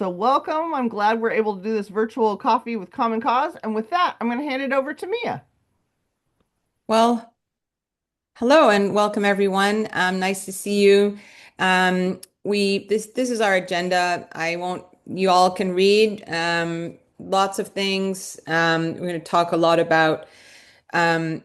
So welcome. I'm glad we're able to do this virtual coffee with Common Cause. And with that, I'm going to hand it over to Mia. Well, hello and welcome everyone. Nice to see you. This is our agenda. I won't. You all can read lots of things. We're going to talk a lot about um,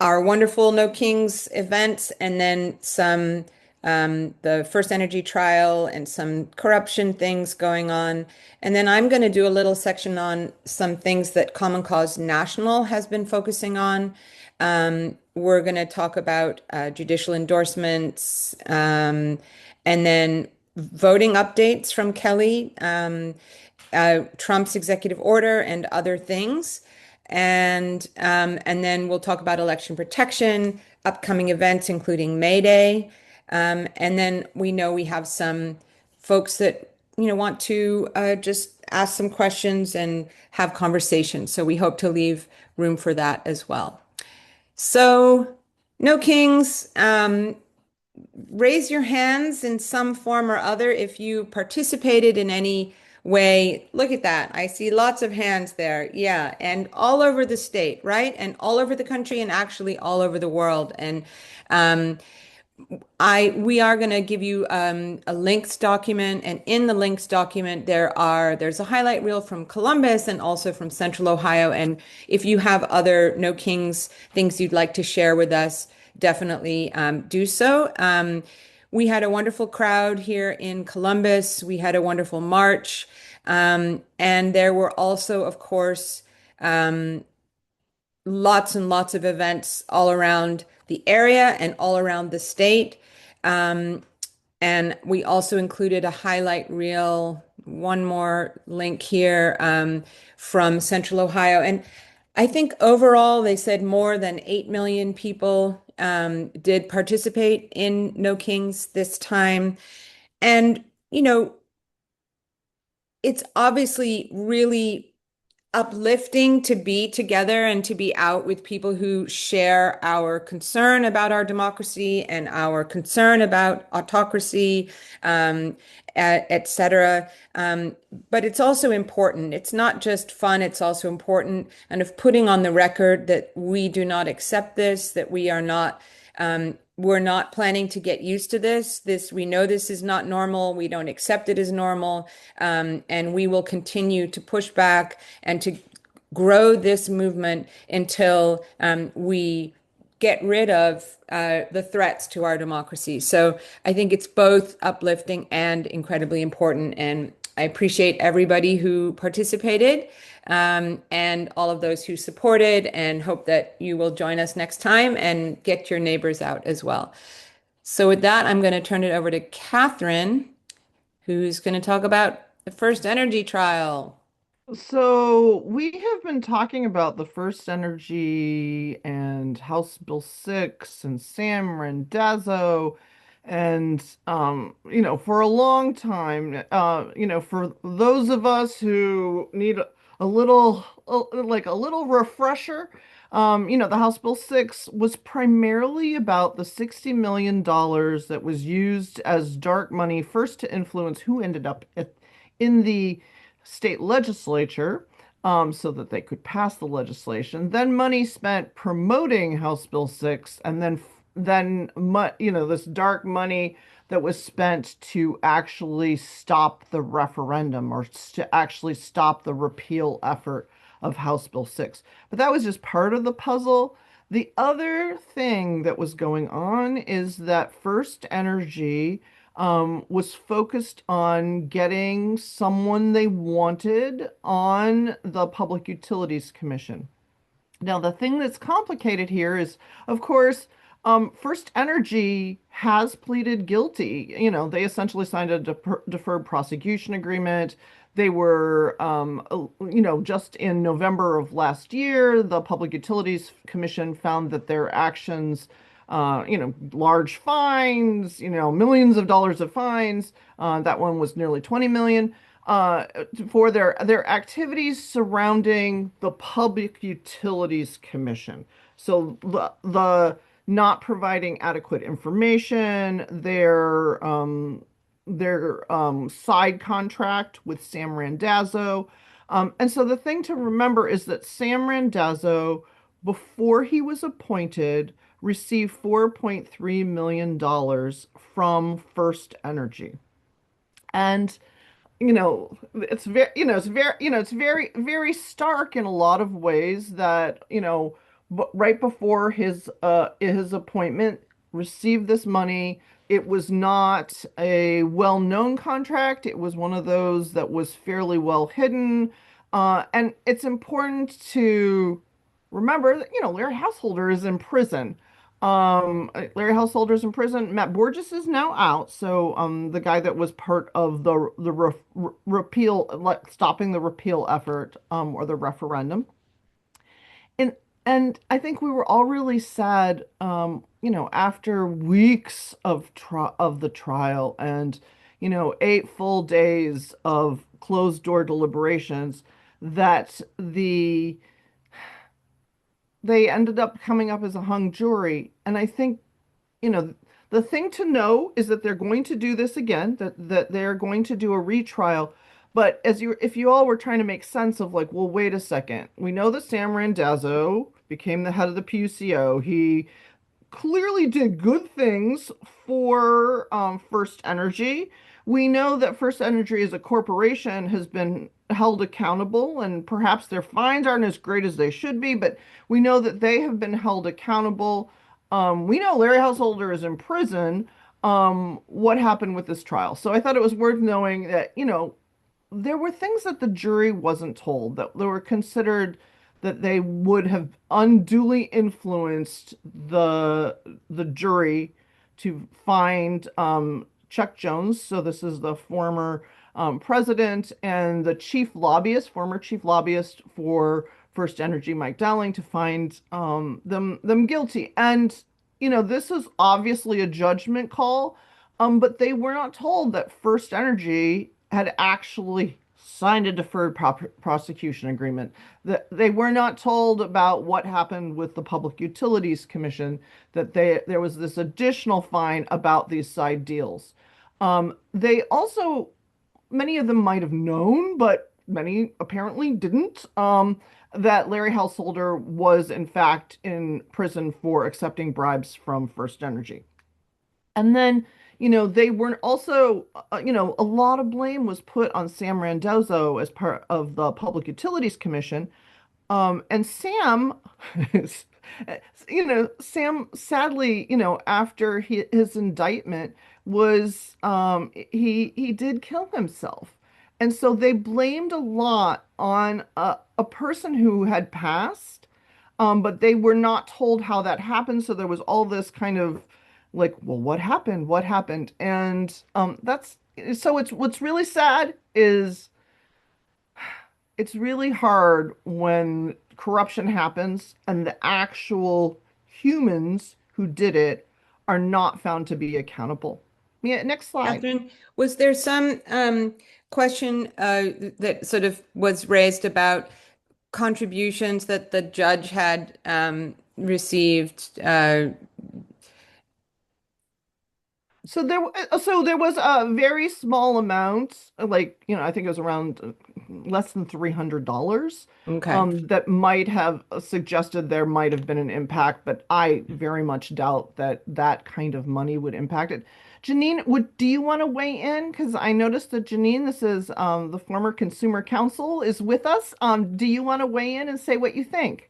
our wonderful No Kings events, and then some the first energy trial and some corruption things going on. And then I'm going to do a little section on some things that Common Cause National has been focusing on. We're going to talk about judicial endorsements, and then voting updates from Kelly, Trump's executive order, and other things. And then we'll talk about election protection, upcoming events, including May Day. And then we know we have some folks that want to just ask some questions and have conversations. So we hope to leave room for that as well. So, no kings. Raise your hands in some form or other if you participated in any way. Look at that. I see lots of hands there. Yeah. And all over the state, right? And all over the country and actually all over the world. And um, we are going to give you a links document, and in the links document there's a highlight reel from Columbus and also from Central Ohio. And if you have other No Kings things you'd like to share with us, definitely do so. We had a wonderful crowd here in Columbus. We had a wonderful march, and there were also, of course, lots and lots of events all around the area and all around the state. Um, and we also included a highlight reel, one more link here from Central Ohio. And I think overall, they said more than 8 million people did participate in No Kings this time. And, you know, it's obviously really uplifting to be together and to be out with people who share our concern about our democracy and our concern about autocracy, et cetera. But it's also important. It's not just fun, it's also important. And of putting on the record that we do not accept this, that we're not planning to get used to this. We know this is not normal. We don't accept it as normal. And we will continue to push back and to grow this movement until we get rid of the threats to our democracy. So I think it's both uplifting and incredibly important. And I appreciate everybody who participated, and all of those who supported, and hope that you will join us next time and get your neighbors out as well. So with that, I'm going to turn it over to Catherine, who's going to talk about the first energy trial. So we have been talking about the first energy and House Bill 6 and San Randazzo and for a long time. For those of us who need a little like a little refresher, the House Bill 6 was primarily about the $60 million that was used as dark money first to influence who ended up in the state legislature, so that they could pass the legislation. Then money spent promoting House Bill 6, and this dark money that was spent to actually stop the referendum or to actually stop the repeal effort of House Bill 6. But that was just part of the puzzle. The other thing that was going on is that First Energy was focused on getting someone they wanted on the Public Utilities Commission. Now, the thing that's complicated here is, of course, First Energy has pleaded guilty. They essentially signed a deferred prosecution agreement. They were, just in November of last year, the Public Utilities Commission found that their actions, large fines, millions of dollars of fines. That one was nearly 20 million uh, for their activities surrounding the Public Utilities Commission. So the not providing adequate information, their side contract with Sam Randazzo. And so the thing to remember is that Sam Randazzo, before he was appointed, received $4.3 million from First Energy. And it's very, it's very, very stark in a lot of ways that, right before his appointment, received this money. It was not a well-known contract. It was one of those that was fairly well hidden. And it's important to remember that, Larry Householder is in prison. Larry Householder's in prison. Matt Borges is now out. So, the guy that was part of the repeal, like, stopping the repeal effort, or the referendum. And I think we were all really sad, after weeks of the trial and, 8 full days of closed door deliberations, that they ended up coming up as a hung jury. And I think, you know, the thing to know is that they're going to do this again, that they're going to do a retrial. But if you all were trying to make sense of, like, well, wait a second, we know that Sam Randazzo became the head of the PUCO. He clearly did good things for First Energy. We know that First Energy as a corporation has been held accountable, and perhaps their fines aren't as great as they should be, but we know that they have been held accountable. We know Larry Householder is in prison. What happened with this trial? So I thought it was worth knowing that, there were things that the jury wasn't told, that they were considered, that they would have unduly influenced the jury to find Chuck Jones. So this is the former president and the former chief lobbyist for First Energy, Mike Dowling, to find them guilty. And this is obviously a judgment call, but they were not told that First Energy had actually signed a deferred prosecution agreement. That they were not told about what happened with the Public Utilities Commission, that there was this additional fine about these side deals. They also, many of them might have known, but many apparently didn't, that Larry Householder was in fact in prison for accepting bribes from First Energy. And then, they weren't also, a lot of blame was put on Sam Randazzo as part of the Public Utilities Commission. And Sam, Sam sadly, after his indictment was, he did kill himself. And so they blamed a lot on a person who had passed, but they were not told how that happened. So there was all this kind of, like, well, what happened? What happened? And that's so it's what's really sad is it's really hard when corruption happens and the actual humans who did it are not found to be accountable. Yeah, next slide. Catherine, was there some question that sort of was raised about contributions that the judge had received? So there was a very small amount, like, I think it was around less than $300, Okay. that might have suggested there might have been an impact, but I very much doubt that that kind of money would impact it. Janine, do you want to weigh in? Because I noticed that Janine, this is the former consumer counsel, is with us. Do you want to weigh in and say what you think?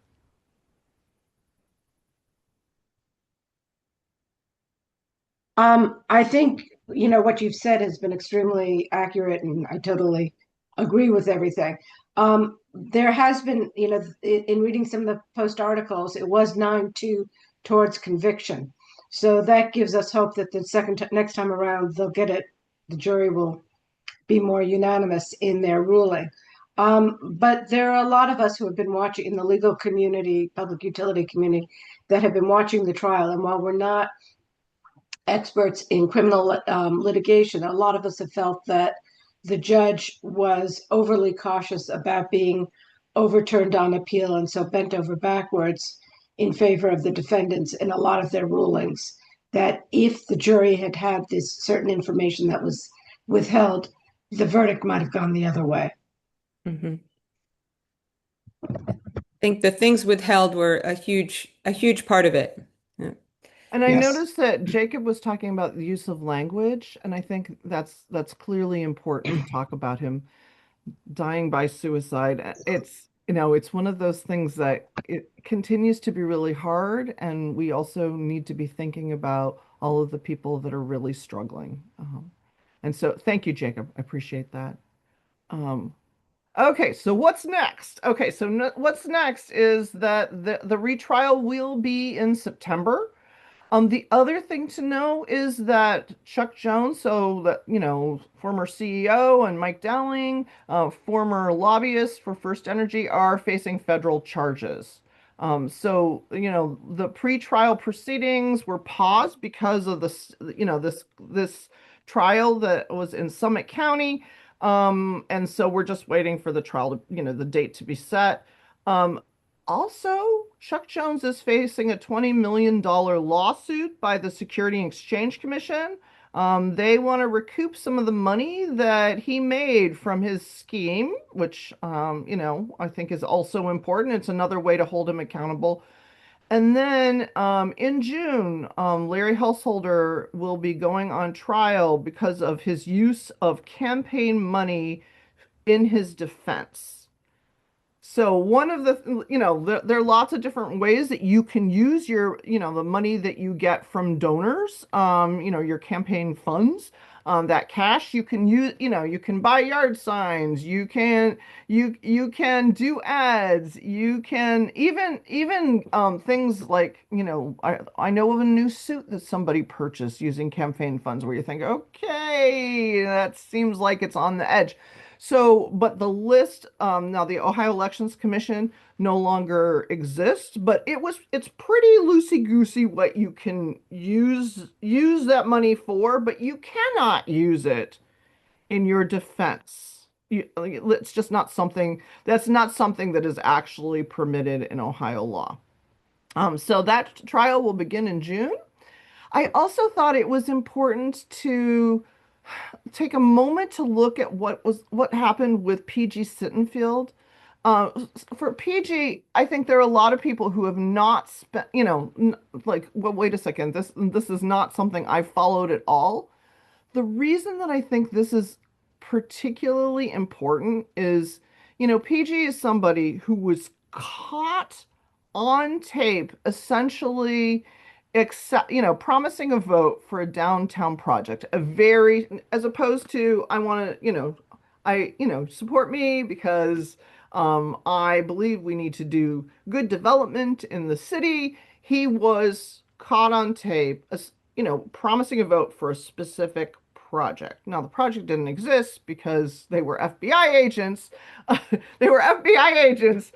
I think, what you've said has been extremely accurate, and I totally agree with everything. There has been, in reading some of the post articles, it was 9-2 towards conviction. So that gives us hope that the next time around, they'll get it. The jury will be more unanimous in their ruling. But there are a lot of us who have been watching in the legal community, public utility community, that have been watching the trial. And while we're not experts in criminal litigation, a lot of us have felt that the judge was overly cautious about being overturned on appeal and so bent over backwards in favor of the defendants in a lot of their rulings. That if the jury had had this certain information that was withheld, the verdict might have gone the other way. Mhm. I think the things withheld were a huge part of it. Yeah. And I Yes. noticed that Jacob was talking about the use of language, and I think that's clearly important to talk about him dying by suicide. It's, it's one of those things that it continues to be really hard, and we also need to be thinking about all of the people that are really struggling. And so thank you, Jacob. I appreciate that. Um, okay, so what's next? Okay, so no, what's next is that the retrial will be in September. The other thing to know is that Chuck Jones, so that, former CEO, and Mike Dowling, former lobbyist for First Energy, are facing federal charges. So, the pre-trial proceedings were paused because of this trial that was in Summit County. And so we're just waiting for the trial to, the date to be set. Um, Also, Chuck Jones is facing a $20 million lawsuit by the Security and Exchange Commission. They want to recoup some of the money that he made from his scheme, which, I think is also important. It's another way to hold him accountable. And then in June, Larry Householder will be going on trial because of his use of campaign money in his defense. So one of the, there are lots of different ways that you can use your, the money that you get from donors, your campaign funds, that cash you can use, you can buy yard signs, you can do ads, you can even things like, I know of a new suit that somebody purchased using campaign funds where you think, okay, that seems like it's on the edge. So, but the list, now the Ohio Elections Commission no longer exists, but it's pretty loosey-goosey what you can use that money for, but you cannot use it in your defense. It's just not something that's not something that is actually permitted in Ohio law. So that trial will begin in June. I also thought it was important to take a moment to look at what happened with PG Sittenfield. Uh, for PG, I think there are a lot of people who have not spent, like, well, wait a second, this is not something I followed at all. The reason that I think this is particularly important is, PG is somebody who was caught on tape essentially promising a vote for a downtown project, as opposed to, I want to, support me because I believe we need to do good development in the city. He was caught on tape, promising a vote for a specific project. Now, the project didn't exist because they were FBI agents. They were FBI agents.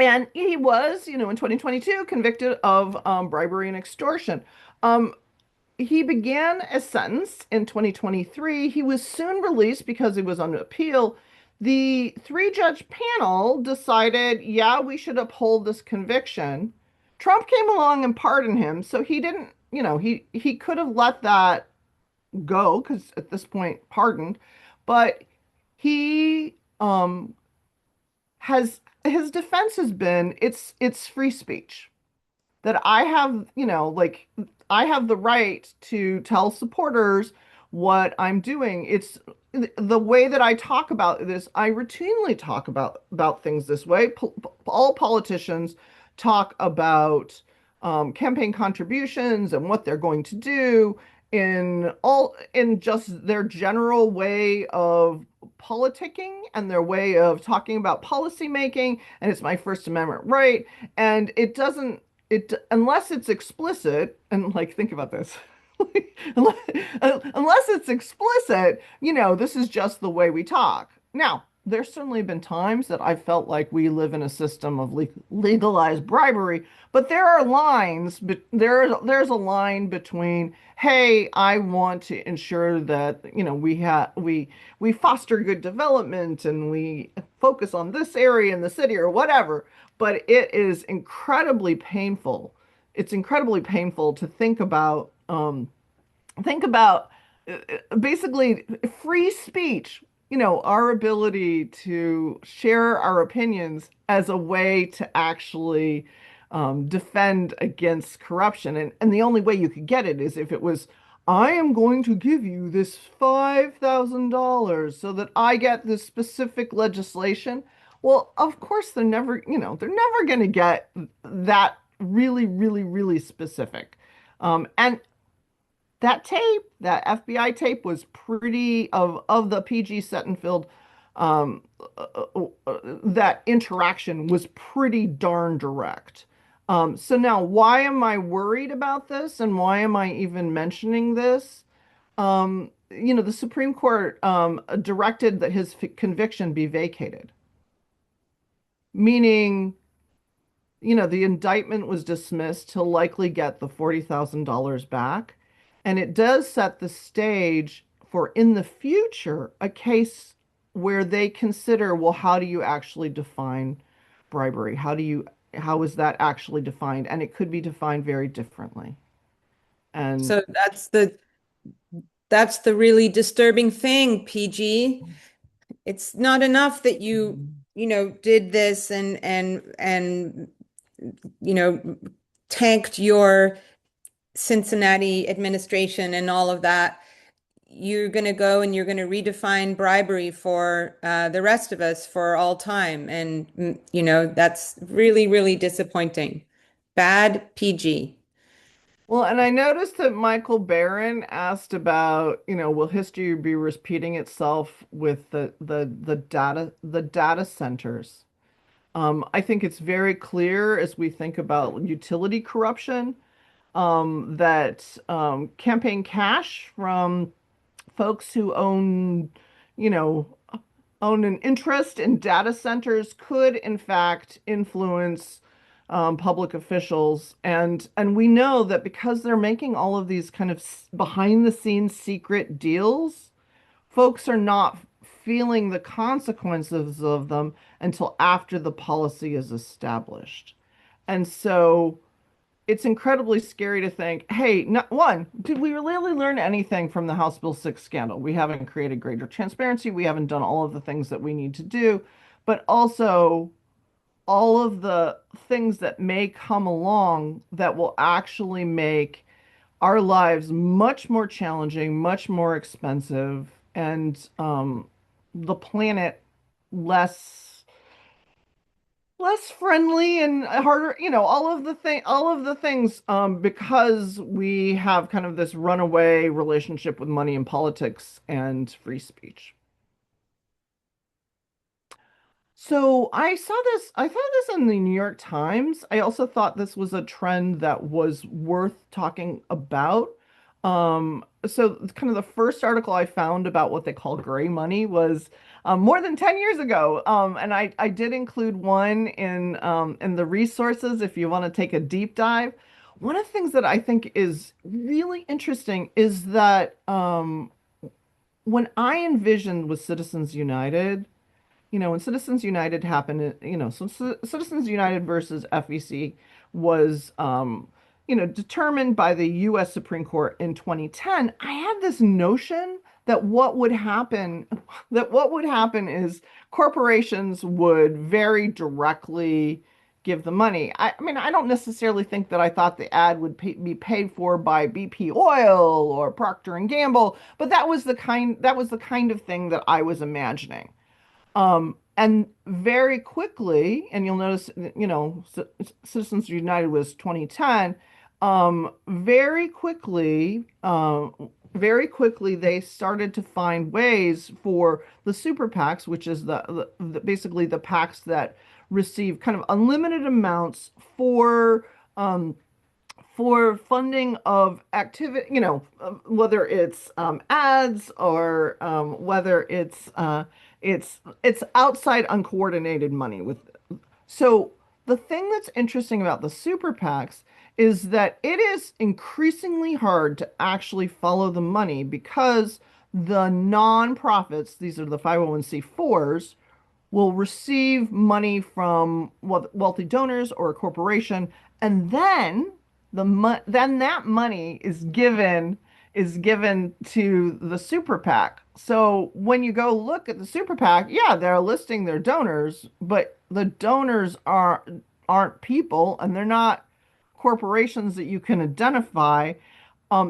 And he was, in 2022, convicted of bribery and extortion. Um, he began a sentence in 2023. He was soon released because he was on appeal. The three-judge panel decided, yeah, we should uphold this conviction. Trump came along and pardoned him, so he didn't, he could have let that go because at this point, pardoned, but he has his defense has been it's free speech that I have, like I have the right to tell supporters what I'm doing. It's the way that I talk about this. I routinely talk about things this way. All politicians talk about campaign contributions and what they're going to do in just their general way of politicking and their way of talking about policy making. And it's my First Amendment right. And it doesn't it unless it's explicit, and like think about this. unless, unless it's explicit, this is just the way we talk. Now, there's certainly been times that I felt like we live in a system of legalized bribery, but there are lines, but there's a line between, hey, I want to ensure that, we foster good development and we focus on this area in the city or whatever, but it is incredibly painful. It's incredibly painful to think about basically free speech, our ability to share our opinions as a way to actually defend against corruption. And the only way you could get it is if it was, I am going to give you this $5,000 so that I get this specific legislation. Well, of course, they're never going to get that really, really, really specific. And that tape, that FBI tape was pretty of the PG Settenfield um that interaction was pretty darn direct. So now why am I worried about this and why am I even mentioning this? The Supreme Court directed that his conviction be vacated, meaning the indictment was dismissed. He'll likely get the $40,000 back. And it does set the stage for in the future a case where they consider, well, how do you actually define bribery? How is that actually defined? And it could be defined very differently. And So that's the really disturbing thing, PG. It's not enough that did this and tanked your Cincinnati administration and all of that. You're going to go and you're going to redefine bribery for the rest of us for all time. And, that's really, really disappointing. Bad PG. well, and I noticed that Michael Barron asked about, will history be repeating itself with the data centers? I think it's very clear as we think about utility corruption, that campaign cash from folks who you know, own an interest in data centers could in fact influence public officials. And we know that because they're making all of these kind of behind the scenes secret deals, folks are not feeling the consequences of them until after the policy is established. And so it's incredibly scary to think, hey, not one, did we really learn anything from the House Bill 6 scandal? We haven't created greater transparency. We haven't done all of the things that we need to do, but also all of the things that may come along that will actually make our lives much more challenging, much more expensive, and the planet less less friendly and harder, all of the things, because we have kind of this runaway relationship with money and politics and free speech. So I saw this in the New York Times. I also thought this was a trend that was worth talking about. So kind of the first article I found about what they call gray money was more than 10 years ago. And I did include one in the resources if you want to take a deep dive. One of the things that I think is really interesting is that when I envisioned with Citizens United, when Citizens United happened, so Citizens United versus FEC was, determined by the U.S. Supreme Court in 2010. I had this notion that what would happen is corporations would very directly give the money. I mean, I don't necessarily think that I thought the ad would be paid for by BP Oil or Procter and Gamble, but that was the kind of thing that I was imagining. And very quickly, and you'll notice, Citizens United was 2010. Very quickly, they started to find ways for the super PACs, which is basically the PACs that receive kind of unlimited amounts um, for funding of activity, whether it's ads or whether it's outside uncoordinated money with. So the thing that's interesting about the super PACs is that it is increasingly hard to actually follow the money because the nonprofits, these are the 501(c)(4)s, will receive money from wealthy donors or a corporation, and then that money is given is given to the super PAC. So when you go look at the super PAC, yeah, they're listing their donors, but the donors aren't people and they're not corporations that you can identify.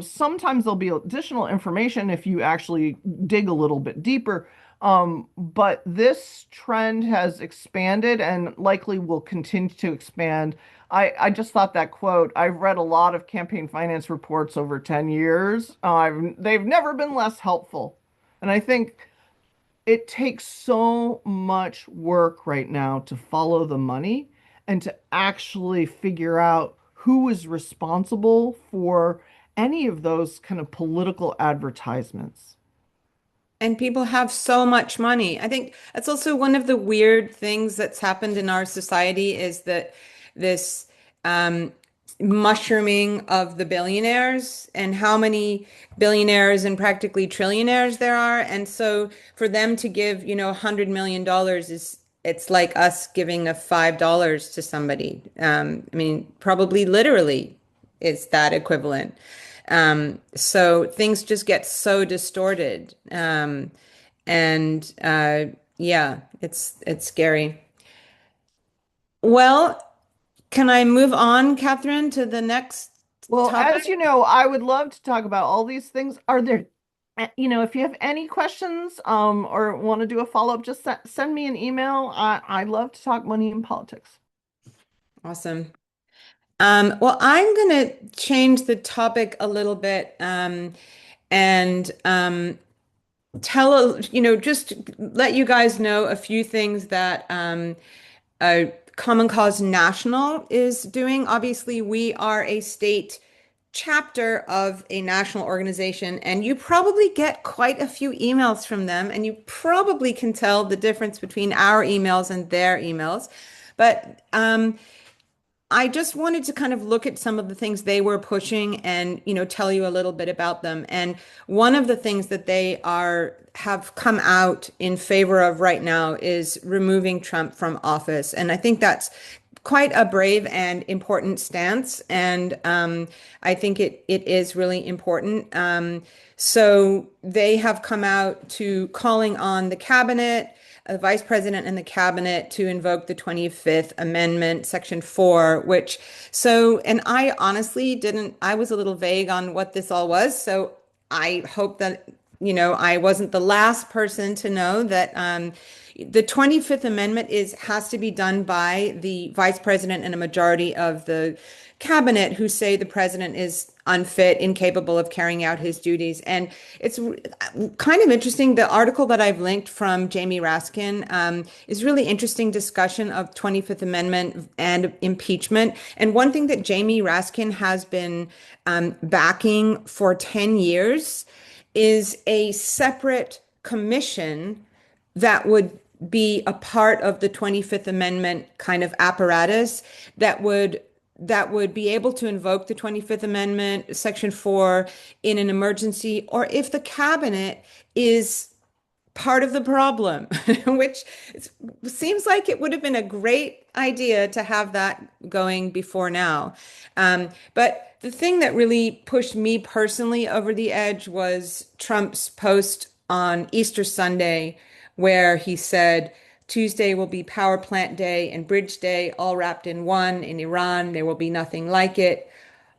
Sometimes there'll be additional information if you actually dig a little bit deeper. But this trend has expanded and likely will continue to expand. I just thought that quote, I've read a lot of campaign finance reports over 10 years. They've never been less helpful. And I think it takes so much work right now to follow the money and to actually figure out who is responsible for any of those kind of political advertisements. And people have so much money. I think that's also one of the weird things that's happened in our society is that this um, mushrooming of the billionaires and how many billionaires and practically trillionaires there are. And so for them to give, $100 million is it's like us giving a $5 to somebody. I mean, probably literally is that equivalent. So things just get so distorted. And yeah, it's scary. Well, can I move on, Catherine, to the next Well, topic? as you know, I would love to talk about all these things. Are there, if you have any questions, or want to do a follow-up, just send me an email. I love to talk money and politics. Awesome. Well, I'm going to change the topic a little bit and just let you guys know a few things that Common Cause National is doing. Obviously, we are a state chapter of a national organization, and you probably get quite a few emails from them, and you probably can tell the difference between our emails and their emails. But I just wanted to kind of look at some of the things they were pushing and, tell you a little bit about them. And one of the things that they have come out in favor of right now is removing Trump from office. And I think that's quite a brave and important stance. And I think it is really important. So they have come out to calling on the cabinet, the vice president and the cabinet to invoke the 25th Amendment, Section 4, and I honestly didn't, I was a little vague on what this all was. So I hope that, I wasn't the last person to know that the 25th Amendment has to be done by the vice president and a majority of the cabinet who say the president is unfit, incapable of carrying out his duties. And it's kind of interesting. The article that I've linked from Jamie Raskin is really interesting discussion of 25th Amendment and impeachment. And one thing that Jamie Raskin has been backing for 10 years is a separate commission that would be a part of the 25th Amendment kind of apparatus that would be able to invoke the 25th Amendment, Section 4, in an emergency, or if the cabinet is part of the problem, which seems like it would have been a great idea to have that going before now. But the thing that really pushed me personally over the edge was Trump's post on Easter Sunday, where he said, Tuesday will be Power Plant Day and Bridge Day, all wrapped in one. In Iran, there will be nothing like it.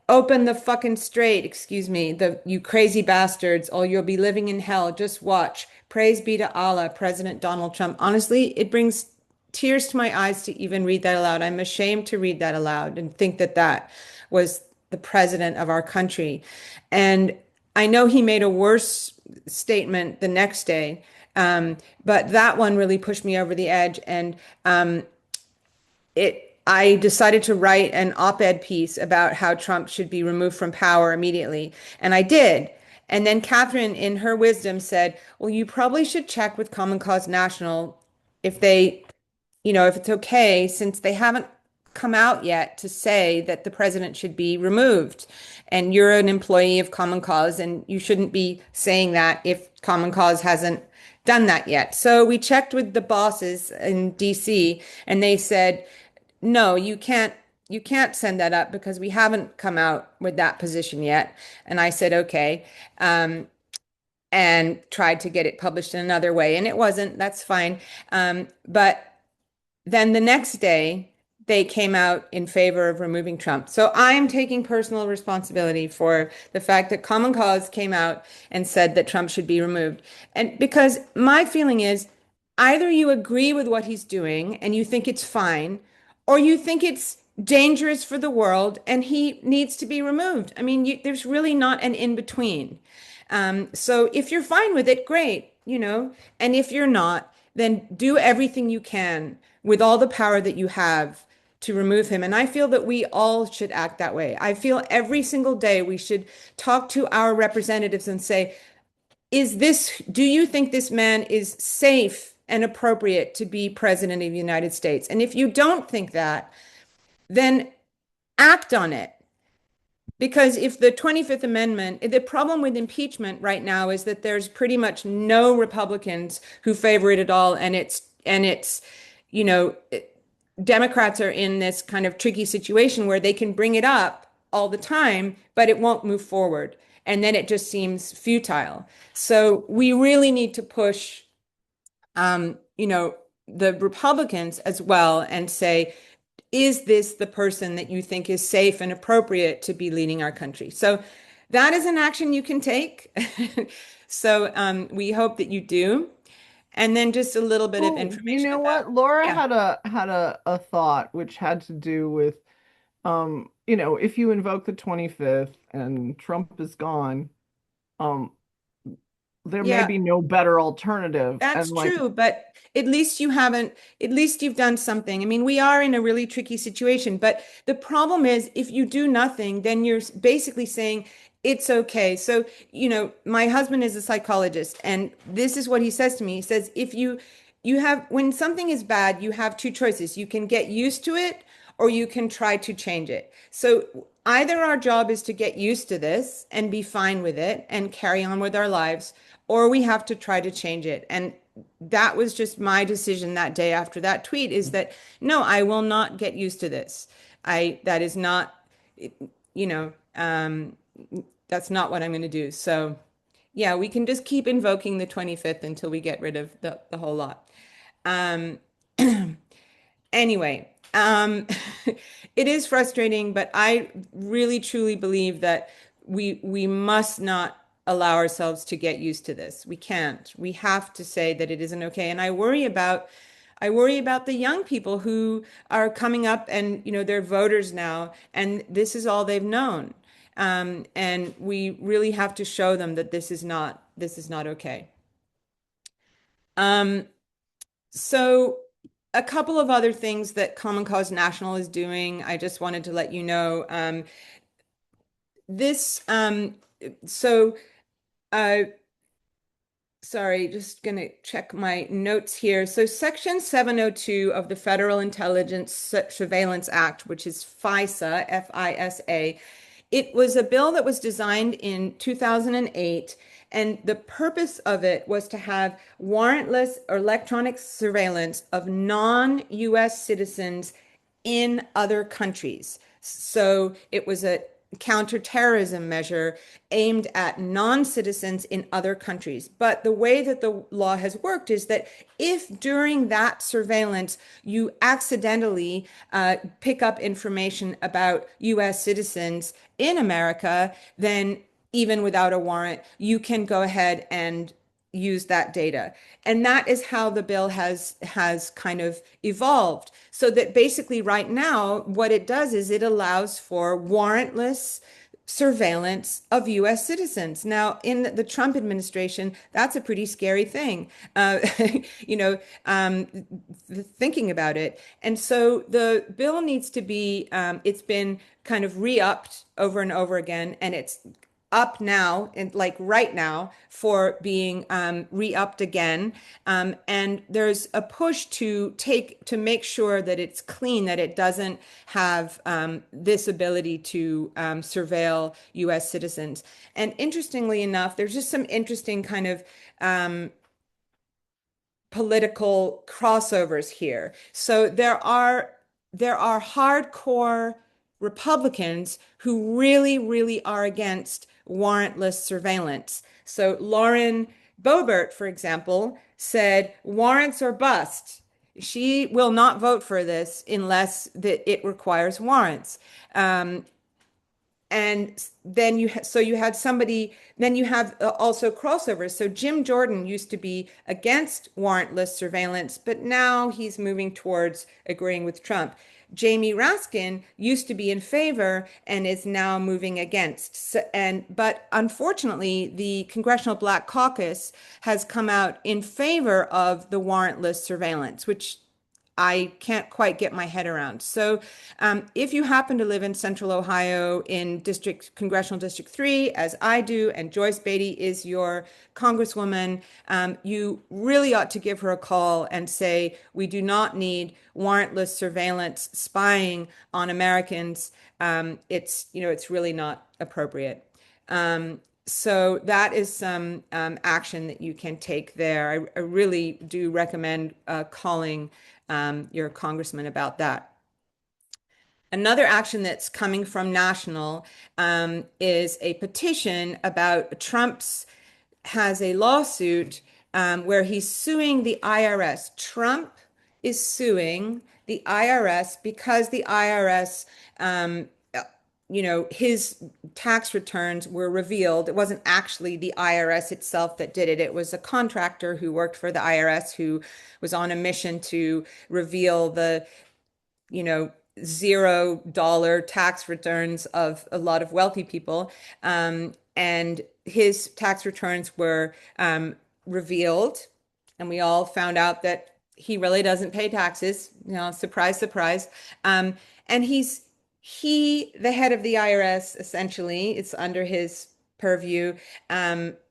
Open the fucking strait, excuse me, you crazy bastards, or you'll be living in hell. Just watch. Praise be to Allah, President Donald Trump. Honestly, it brings tears to my eyes to even read that aloud. I'm ashamed to read that aloud and think that that was the president of our country. And I know he made a worse statement the next day, but that one really pushed me over the edge. And I decided to write an op-ed piece about how Trump should be removed from power immediately. And I did. And then Catherine, in her wisdom, said, well, you probably should check with Common Cause National if if it's okay, since they haven't come out yet to say that the president should be removed. And you're an employee of Common Cause, and you shouldn't be saying that if Common Cause hasn't done that yet. So we checked with the bosses in DC, and they said, no, you can't you can't send that up because we haven't come out with that position yet. And I said, okay, um, and tried to get it published in another way. And it wasn't, that's fine. But then the next day, they came out in favor of removing Trump. So I'm taking personal responsibility for the fact that Common Cause came out and said that Trump should be removed. And because my feeling is either you agree with what he's doing and you think it's fine, or you think it's dangerous for the world and he needs to be removed. I mean, there's really not an in between. So if you're fine with it, great, and if you're not, then do everything you can with all the power that you have to remove him. And I feel that we all should act that way. I feel every single day we should talk to our representatives and say, do you think this man is safe and appropriate to be president of the United States? And if you don't think that, then act on it. Because if the 25th Amendment, the problem with impeachment right now is that there's pretty much no Republicans who favor it at all. And it's, you know, Democrats are in this kind of tricky situation where they can bring it up all the time, but it won't move forward. And then it just seems futile. So we really need to push, the Republicans as well and say, is this the person that you think is safe and appropriate to be leading our country? So that is an action you can take. So we hope that you do. And then just a little bit of Oh, you information know about, what? Laura yeah, had a thought which had to do with if you invoke the 25th and Trump is gone, um, there may yeah, be no better alternative. And that's like, true, but at least you haven't, at least you've done something. I mean, we are in a really tricky situation, but the problem is if you do nothing, then you're basically saying it's okay. So, my husband is a psychologist, and this is what he says to me. He says, if you have, when something is bad, you have two choices. You can get used to it or you can try to change it. So either our job is to get used to this and be fine with it and carry on with our lives, or we have to try to change it. And that was just my decision that day after that tweet is that no, I will not get used to this. That is not, you know, um, that's not what I'm going to do. So yeah, we can just keep invoking the 25th until we get rid of the whole lot. Um, Anyway, it is frustrating, but I really truly believe that we must not allow ourselves to get used to this. We can't. We have to say that it isn't okay. And I worry about the young people who are coming up and they're voters now, and this is all they've known. And we really have to show them that this is not okay. Um, So, a couple of other things that Common Cause National is doing, I just wanted to let you know. This, so, uh, sorry, just gonna check my notes here. So, Section 702 of the Federal Intelligence Surveillance Act, which is FISA, FISA, it was a bill that was designed in 2008, and the purpose of it was to have warrantless electronic surveillance of non-US citizens in other countries. So it was a counterterrorism measure aimed at non-citizens in other countries. But the way that the law has worked is that if during that surveillance you accidentally pick up information about US citizens in America, then even without a warrant, you can go ahead and use that data. And that is how the bill has kind of evolved. So that basically right now, what it does is it allows for warrantless surveillance of US citizens. Now, in the Trump administration, that's a pretty scary thing, you know, um, thinking about it. And so the bill needs to be, it's been kind of re-upped over and over again, and it's up now and like right now for being re-upped again. And there's a push to make sure that it's clean, that it doesn't have this ability to surveil US citizens. And interestingly enough, there's just some interesting kind of political crossovers here. So there are there are hardcore Republicans who really, really are against warrantless surveillance. So Lauren Boebert, for example, said warrants or bust. She will not vote for this unless that it requires warrants. Um, and then so you had somebody, then you have also crossovers. So Jim Jordan used to be against warrantless surveillance, but now he's moving towards agreeing with Trump. Jamie Raskin used to be in favor and is now moving against. But unfortunately, the Congressional Black Caucus has come out in favor of the warrantless surveillance, which I can't quite get my head around. So, if you happen to live in Central Ohio in Congressional District 3, as I do, and Joyce Beatty is your congresswoman, you really ought to give her a call and say, we do not need warrantless surveillance spying on Americans. It's really not appropriate. So that is some action that you can take there. I really do recommend calling your congressman about that. Another action that's coming from national is a petition about Trump's has a lawsuit where he's suing the IRS. Trump is suing the IRS because the IRS, his tax returns were revealed. It wasn't actually the IRS itself that did it. It was a contractor who worked for the IRS who was on a mission to reveal the you know, $0 tax returns of a lot of wealthy people. And his tax returns were revealed, and we all found out that he really doesn't pay taxes. Surprise, surprise. And the head of the IRS, essentially, it's under his purview,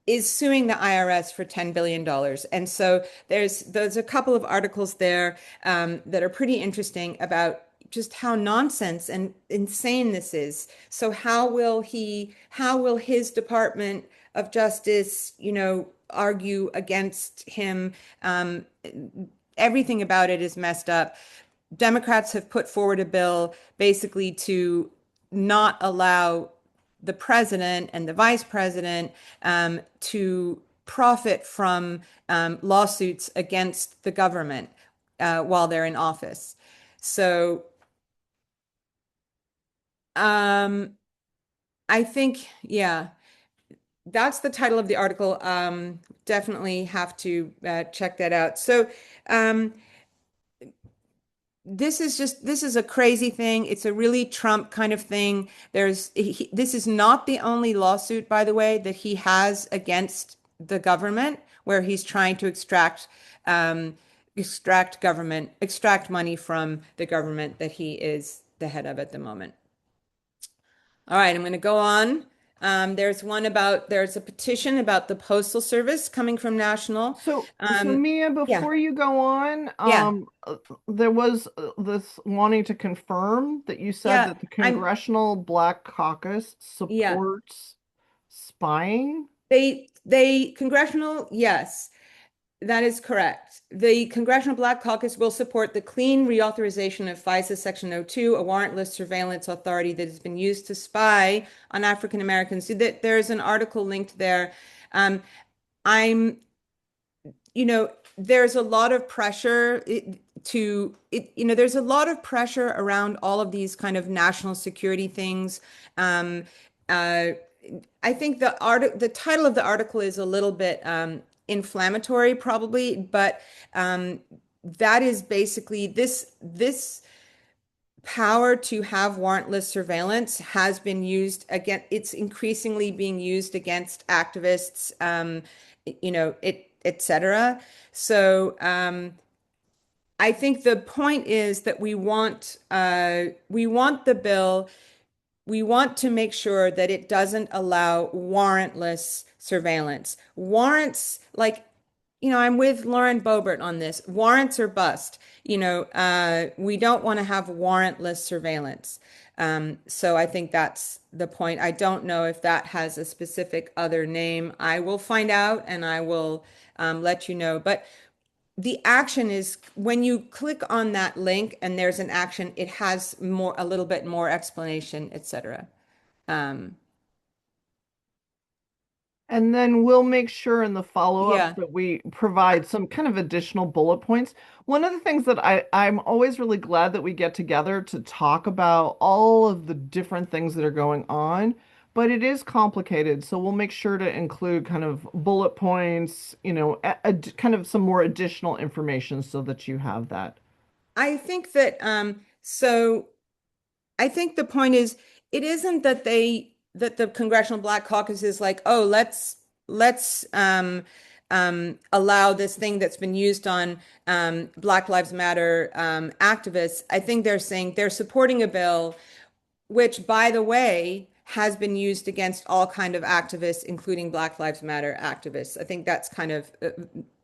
is suing the IRS for $10 billion. And so there's a couple of articles there that are pretty interesting about just how nonsense and insane this is. So how will his Department of Justice, argue against him? Everything about it is messed up. Democrats have put forward a bill basically to not allow the president and the vice president to profit from lawsuits against the government while they're in office. So um, I think, yeah, that's the title of the article. Definitely have to check that out. So um, this is a crazy thing. It's a really Trump kind of thing. This is not the only lawsuit, by the way, that he has against the government where he's trying to um, extract money from the government that he is the head of at the moment. All right, I'm going to go on. There's a petition about the Postal Service coming from National. So Mia, Yeah, before you go on, yeah, there was this wanting to confirm that you said yeah. that the I'm, Congressional Black Caucus yeah. supports spying. Congressional, yes, that is correct. The Congressional Black Caucus will support the clean reauthorization of FISA Section 02, a warrantless surveillance authority that has been used to spy on African Americans. There's an article linked there. Um, I'm there's a lot of pressure there's a lot of pressure around all of these kind of national security things. Um, uh, I think the title of the article is a little bit inflammatory, probably, but that is basically this power to have warrantless surveillance has been used again. It's increasingly being used against activists, et cetera. So I think the point is that we want the bill. We want to make sure that it doesn't allow warrantless surveillance. Warrants, like, I'm with Lauren Boebert on this. Warrants or bust. We don't want to have warrantless surveillance. So I think that's the point. I don't know if that has a specific other name. I will find out and I will let you know. But the action is when you click on that link and there's an action, it has more, a little bit more explanation, etc. Um, And then we'll make sure in the follow-ups yeah. that we provide some kind of additional bullet points. One of the things that I'm always really glad that we get together to talk about all of the different things that are going on, but it is complicated. So we'll make sure to include kind of bullet points, kind of some more additional information so that you have that. I think that I think the point is it isn't that that the Congressional Black Caucus is like, oh, let's allow this thing that's been used on Black Lives Matter activists. I think they're saying they're supporting a bill which, by the way, has been used against all kind of activists, including Black Lives Matter activists. I think that's kind of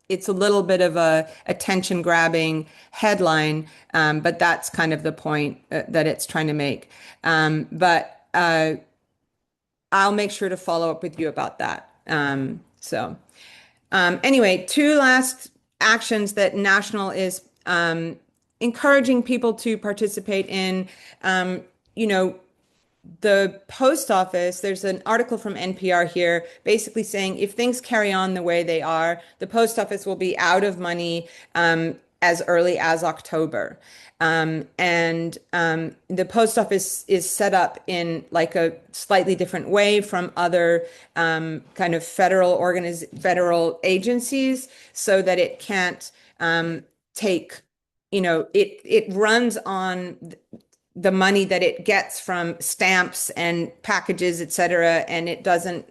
it's a little bit of a attention grabbing headline, but that's kind of the point that it's trying to make. But I'll make sure to follow up with you about that. Anyway, two last actions that National is encouraging people to participate in. Um, you know, the post office, there's an article from NPR here basically saying if things carry on the way they are, the post office will be out of money as early as October. And the post office is set up in like a slightly different way from other kind of federal agencies so that it can't take, it runs on the money that it gets from stamps and packages, et cetera, and it doesn't,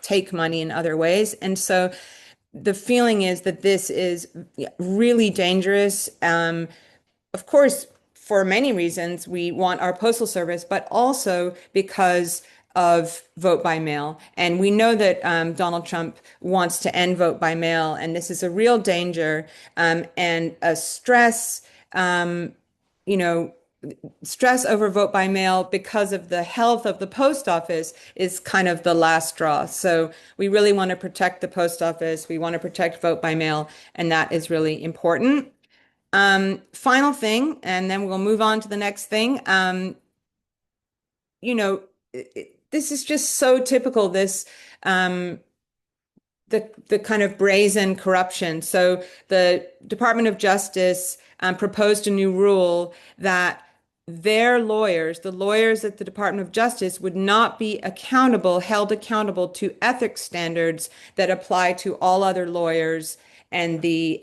take money in other ways. And so the feeling is that this is really dangerous. Of course, for many reasons, we want our postal service, but also because of vote by mail. And we know that Donald Trump wants to end vote by mail, and this is a real danger and a stress. You know, Stress over vote by mail because of the health of the post office is kind of the last straw. So we really want to protect the post office. We want to protect vote by mail, and that is really important. Final thing, and then we'll move on to the next thing. You know, this is just so typical, this the kind of brazen corruption. So the Department of Justice proposed a new rule that their lawyers, the lawyers at the Department of Justice, would not be held accountable to ethics standards that apply to all other lawyers. And the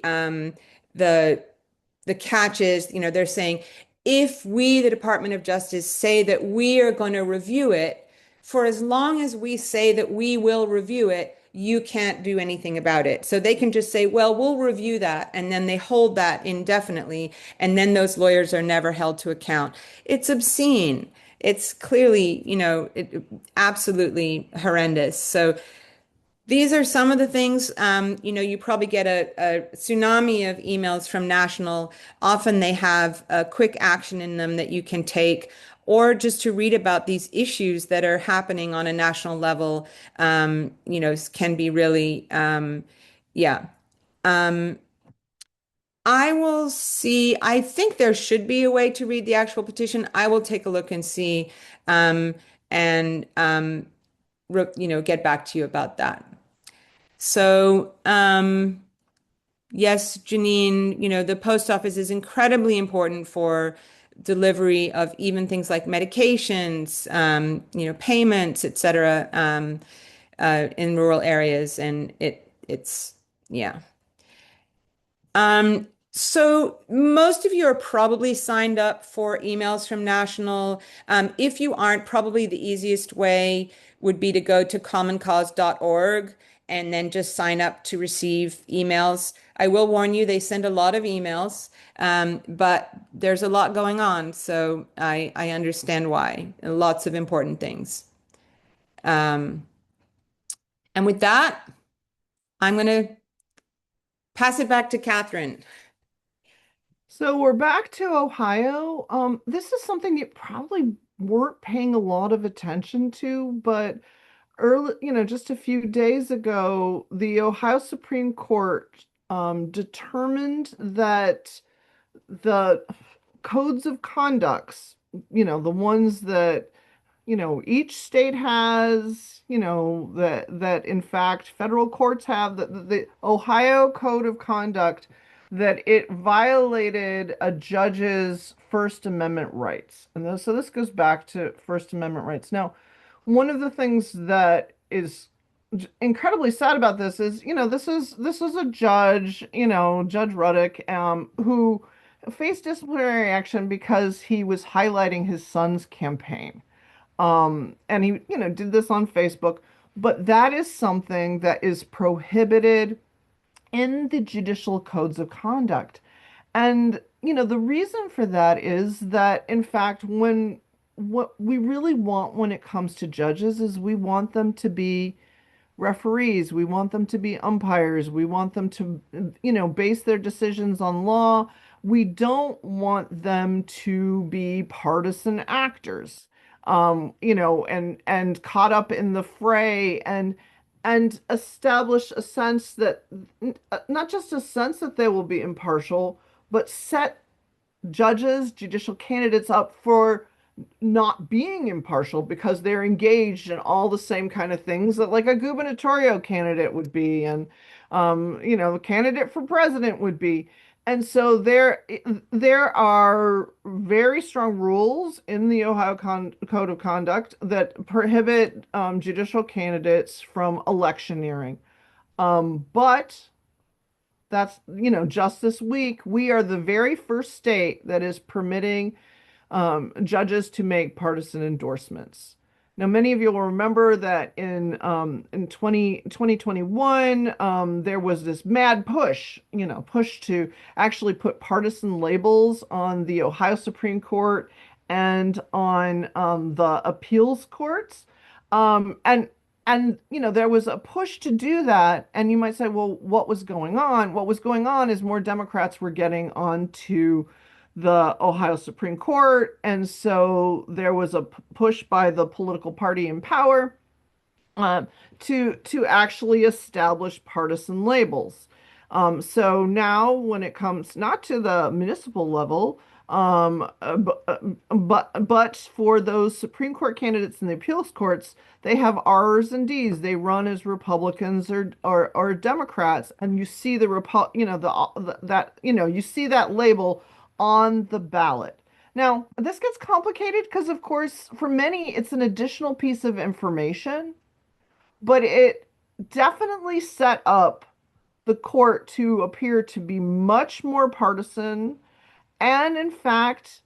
the catch is, they're saying if we, the Department of Justice, say that we are going to review it, for as long as we say that we will review it, you can't do anything about it. So they can just say, well, we'll review that. And then they hold that indefinitely. And then those lawyers are never held to account. It's obscene. It's clearly, absolutely horrendous. So these are some of the things, you probably get a tsunami of emails from National. Often they have a quick action in them that you can take, or just to read about these issues that are happening on a national level, can be really, yeah. Um, I will see. I think there should be a way to read the actual petition. I will take a look and see, um, and, get back to you about that. So, yes, Janine, the post office is incredibly important for delivery of even things like medications, payments, et cetera, in rural areas. And yeah. So most of you are probably signed up for emails from National. If you aren't, probably the easiest way would be to go to commoncause.org and then just sign up to receive emails. I will warn you, they send a lot of emails, but there's a lot going on, so I understand why. Lots of important things. Um, and with that, I'm going to pass it back to Catherine. So we're back to Ohio. This is something you probably weren't paying a lot of attention to, but just a few days ago, the Ohio Supreme Court determined that the codes of conducts, the ones that each state has, that in fact federal courts have, the Ohio Code of Conduct, that it violated a judge's First Amendment rights. So this goes back to First Amendment rights. Now, one of the things that is incredibly sad about this is, this is a judge, Judge Ruddock, who faced disciplinary action because he was highlighting his son's campaign. And he, did this on Facebook, but that is something that is prohibited in the judicial codes of conduct. And, the reason for that is that, in fact, what we really want when it comes to judges is we want them to be referees. We want them to be umpires. We want them to, base their decisions on law. We don't want them to be partisan actors, and caught up in the fray and establish a sense that, not just a sense that they will be impartial, but set judges, judicial candidates up for not being impartial because they're engaged in all the same kind of things that like a gubernatorial candidate would be, and a candidate for president would be. And so there are very strong rules in the Ohio Code of Conduct that prohibit judicial candidates from electioneering. But that's, just this week, we are the very first state that is permitting judges to make partisan endorsements. Now, many of you will remember that in 2021, there was this mad push to actually put partisan labels on the Ohio Supreme Court and on the appeals courts. And there was a push to do that. And you might say, well, what was going on? What was going on is more Democrats were getting onto the Ohio Supreme Court. And so there was a push by the political party in power um, to actually establish partisan labels. So now, when it comes not to the municipal level, but for those Supreme Court candidates in the appeals courts, they have R's and D's. They run as Republicans or Democrats, and you see the Repu the that you see that label on the ballot. Now, this gets complicated because, of course, for many, it's an additional piece of information, but it definitely set up the court to appear to be much more partisan. And in fact,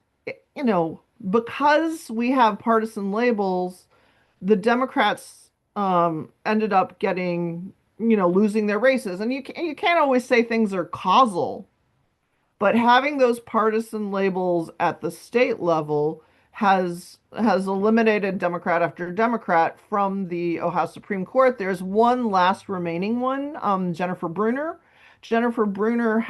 because we have partisan labels, the Democrats ended up getting, losing their races. And you can't always say things are causal, but having those partisan labels at the state level has eliminated Democrat after Democrat from the Ohio Supreme Court. There's one last remaining one, Jennifer Brunner. Jennifer Brunner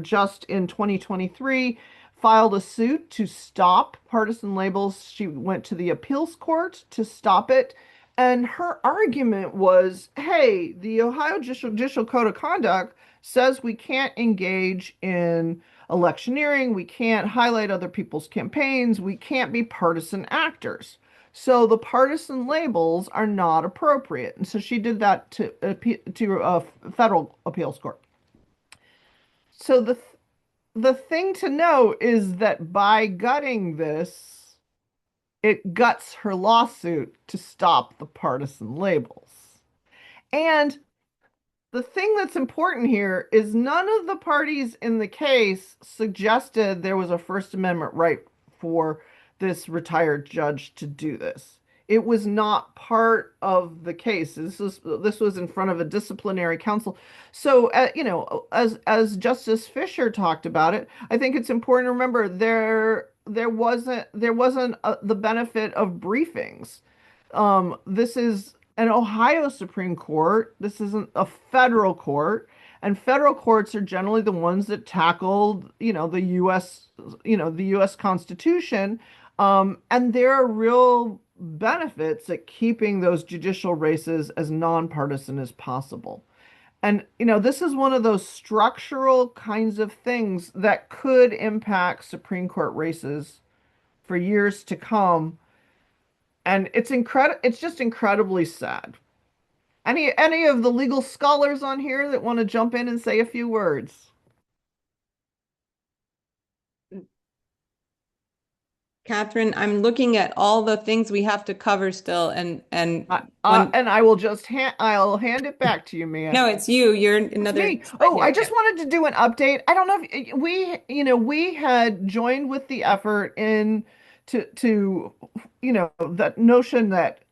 just in 2023 filed a suit to stop partisan labels. She went to the appeals court to stop it. And her argument was, hey, the Ohio Judicial Code of Conduct says we can't engage in electioneering, we can't highlight other people's campaigns, we can't be partisan actors. So the partisan labels are not appropriate. And so she did that to a federal appeals court. So the thing to know is that by gutting this, it guts her lawsuit to stop the partisan labels. And the thing that's important here is none of the parties in the case suggested there was a First Amendment right for this retired judge to do this. It was not part of the case. This was in front of a disciplinary council. So, as Justice Fisher talked about it, I think it's important to remember there wasn't the benefit of briefings. This is an Ohio Supreme Court. This isn't a federal court. And federal courts are generally the ones that tackled, the U.S. Constitution. And there are real benefits at keeping those judicial races as nonpartisan as possible. And, this is one of those structural kinds of things that could impact Supreme Court races for years to come. And it's just incredibly sad. Any of the legal scholars on here that want to jump in and say a few words? Catherine, I'm looking at all the things we have to cover still, and when And I will I'll hand it back to you, Mia. no, it's you. You're It's another me. slide Oh, I here. just Yeah. wanted to do an update. I don't know if we had joined with the effort in to that notion that,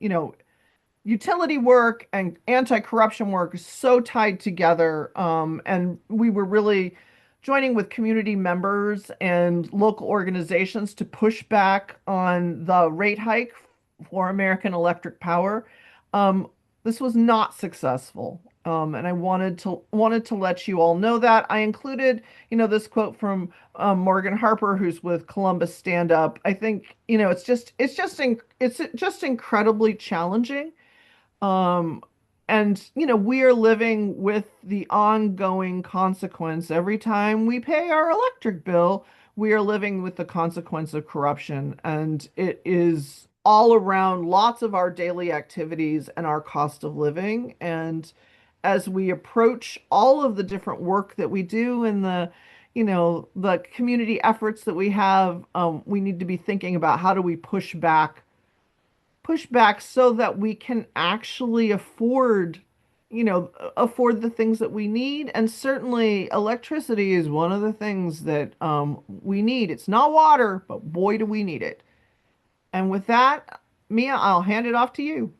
utility work and anti-corruption work is so tied together. And we were really joining with community members and local organizations to push back on the rate hike for American Electric Power. Um, this was not successful. And I wanted to let you all know that. I included, this quote from Morgan Harper, who's with Columbus Stand Up. I think, it's just incredibly challenging, um, and we are living with the ongoing consequence. Every time we pay our electric bill, we are living with the consequence of corruption, and it is all around lots of our daily activities and our cost of living. And as we approach all of the different work that we do and the community efforts that we have, we need to be thinking about how do we pushback so that we can actually afford the things that we need. And certainly electricity is one of the things that we need. It's not water, but boy, do we need it. And with that, Mia, I'll hand it off to you.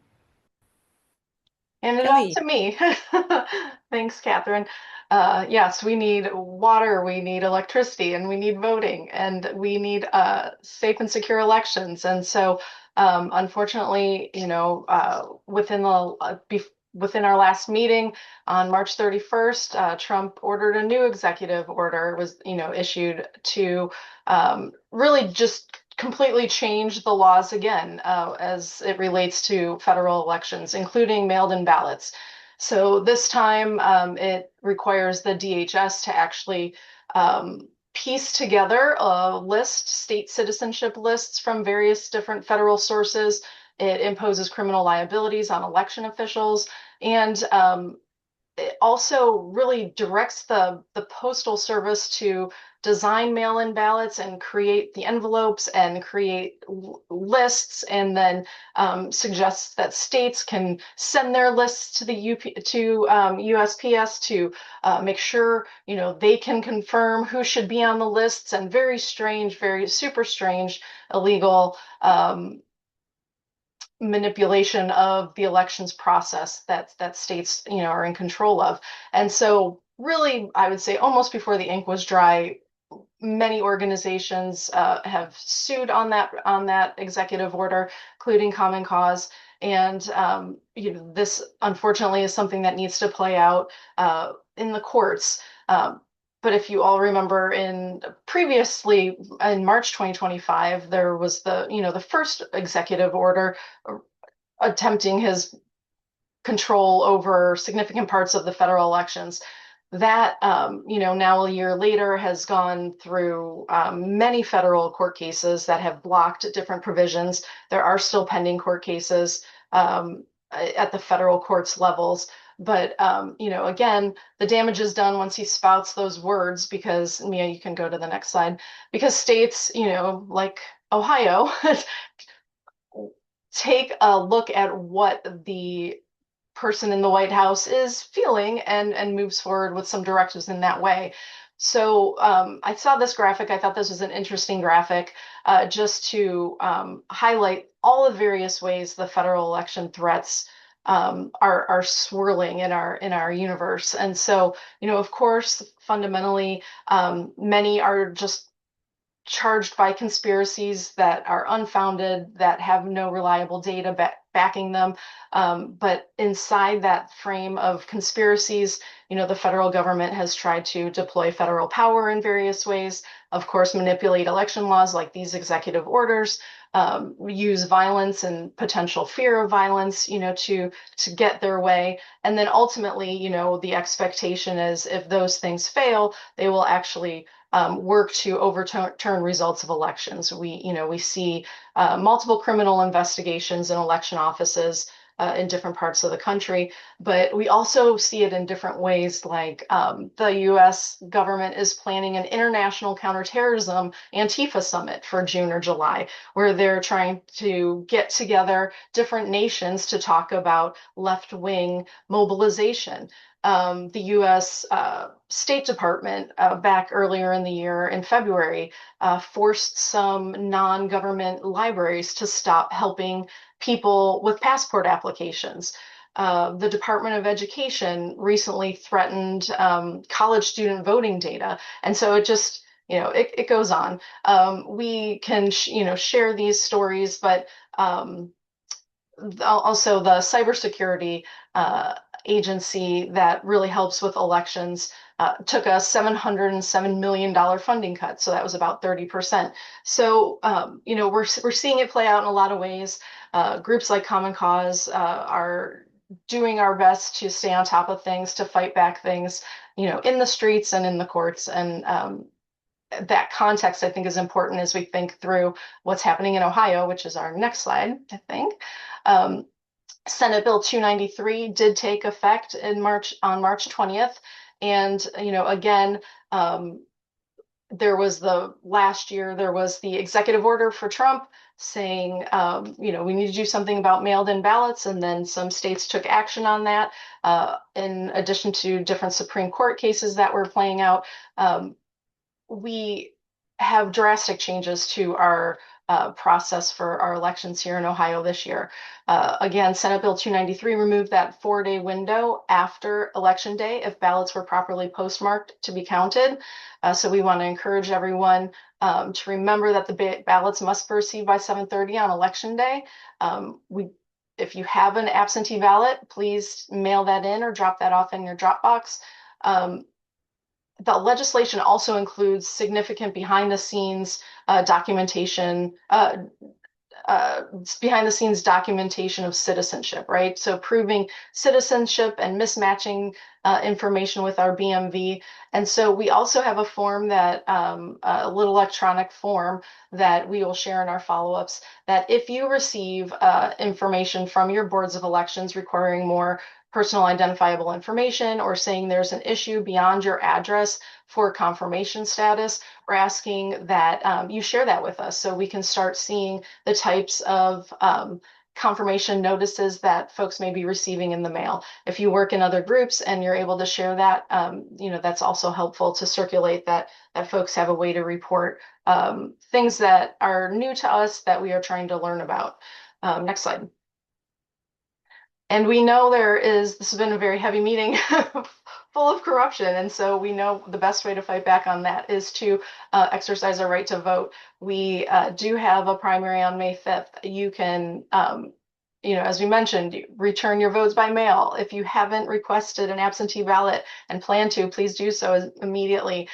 Hand it off Kelly, to me. Thanks, Catherine. Yes, we need water, we need electricity, and we need voting, and we need safe and secure elections. And so, unfortunately, within our last meeting on March 31st, Trump ordered a new executive order was, issued to really just completely change the laws again as it relates to federal elections, including mailed-in ballots. So this time it requires the DHS to actually piece together a list, state citizenship lists from various different federal sources. It imposes criminal liabilities on election officials, and it also really directs the postal service to design mail-in ballots and create the envelopes and create lists, and then suggests that states can send their lists to the USPS to make sure they can confirm who should be on the lists, and very strange, very super strange, illegal manipulation of the elections process that states are in control of. And so really, I would say almost before the ink was dry, many organizations have sued on that executive order, including Common Cause. And this unfortunately is something that needs to play out in the courts. But if you all remember, in previously in March 2025, there was the first executive order attempting his control over significant parts of the federal elections. That, now a year later has gone through many federal court cases that have blocked different provisions. There are still pending court cases at the federal courts levels. But, again, the damage is done once he spouts those words, because, Mia, you can go to the next slide, because states, like Ohio, take a look at what the person in the White House is feeling, and moves forward with some directives in that way. So I saw this graphic. I thought this was an interesting graphic, just to highlight all the various ways the federal election threats are swirling in our universe. And so, of course, fundamentally, many are just charged by conspiracies that are unfounded, that have no reliable data backing them. But inside that frame of conspiracies, the federal government has tried to deploy federal power in various ways, of course, manipulate election laws like these executive orders, use violence and potential fear of violence, to get their way. And then ultimately, the expectation is if those things fail, they will actually work to overturn results of elections. We see multiple criminal investigations in election offices in different parts of the country, but we also see it in different ways. Like the U.S. government is planning an international counterterrorism Antifa summit for June or July, where they're trying to get together different nations to talk about left-wing mobilization. The U.S. State Department back earlier in the year in February forced some non-government libraries to stop helping people with passport applications. The Department of Education recently threatened college student voting data. And so it just, it goes on. We can, share these stories, but also the cybersecurity agency that really helps with elections took a $707 million funding cut. So that was about 30%. So, we're seeing it play out in a lot of ways. Groups like Common Cause are doing our best to stay on top of things, to fight back things, in the streets and in the courts. And that context, I think, is important as we think through what's happening in Ohio, which is our next slide, I think. Senate Bill 293 did take effect on March 20th. And, again, last year, there was the executive order for Trump saying, we need to do something about mailed-in ballots. And then some states took action on that, in addition to different Supreme Court cases that were playing out. We have drastic changes to our process for our elections here in Ohio this year. Again, Senate Bill 293 removed that 4-day window after Election Day if ballots were properly postmarked to be counted. So we want to encourage everyone to remember that the ballots must be received by 7:30 on Election Day. If you have an absentee ballot, please mail that in or drop that off in your drop box. The legislation also includes significant behind-the-scenes documentation, behind-the-scenes documentation of citizenship, right? So proving citizenship and mismatching information with our BMV. And so we also have a form that, a little electronic form that we will share in our follow-ups, that if you receive information from your boards of elections requiring more personal identifiable information or saying there's an issue beyond your address for confirmation status, we're asking that you share that with us so we can start seeing the types of confirmation notices that folks may be receiving in the mail. If you work in other groups and you're able to share that, that's also helpful to circulate that folks have a way to report things that are new to us that we are trying to learn about. Next slide. And we know this has been a very heavy meeting full of corruption. And so we know the best way to fight back on that is to exercise our right to vote. We do have a primary on May 5th. You can, as we mentioned, return your votes by mail. If you haven't requested an absentee ballot and plan to, please do so immediately.